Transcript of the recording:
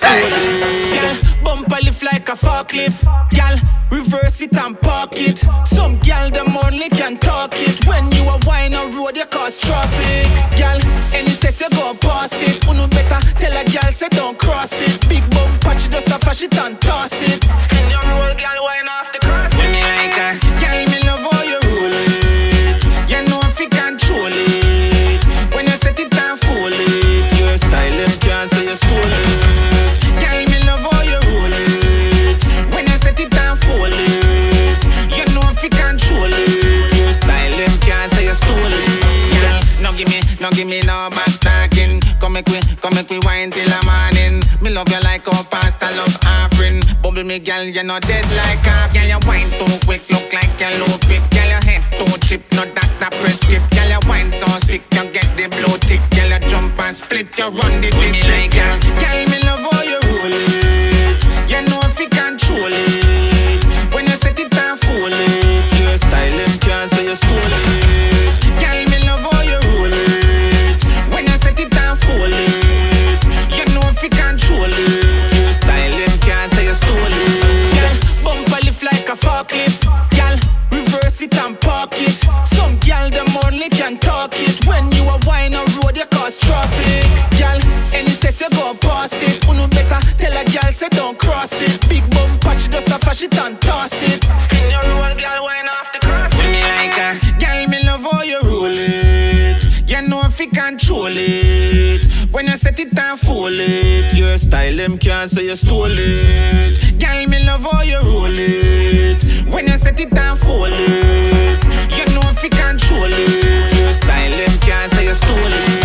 stole it. Girl, bumper lift like a forklift. Girl, reverse it and park it. Some girl them only can talk it. When you a wine on road, you cause traffic. Girl, any test you go pass it. Uno better tell a girl say don't cross it. Big bumper, she just a flash it and toss it. In your roll, girl, wine off the cross. When me like her, girl, me love how you roll it. You know if you control it. When you set it and fold it, your style and can't say you stole it. Girl, me love how you roll it. When you set it and fold it, you know if you control it. Your style and can't say you stole it. Girl, no give me no back talking. Come make we wine till the morning. Me love you like a pastor love offering. Bubble me girl, you not dead like half. Girl, you wine too quick, look like you low fit. Girl, your head too chip, no doctor prescript. Girl, you wine so sick, you get the blow tick. Girl, you jump and split, you run the district. Girl, me love how you roll it. You know if you control it. When you set it and fold it, your style and can't say you stole it. Girl, me love how you roll it. When you set it and fold it, you know if you control it. Your style and can't say you stole it. Girl, bumper lift like a forklift. Girl, reverse it and park it. Some girl them only can talk it. When you a wine on road, you cause traffic. Girl, any test you go pass it. Uno better tell a girl say don't cross it. Big bumper, she just a flash it and toss it. In your roll, girl, wine off the cross. When me like her, girl, me love how you roll it. You know if you control it. When you set it and fold it, your style them can't say you stole it. Girl, me love how you roll it. When you set it and fold it, you know if you control it. Your style them can't say you stole it.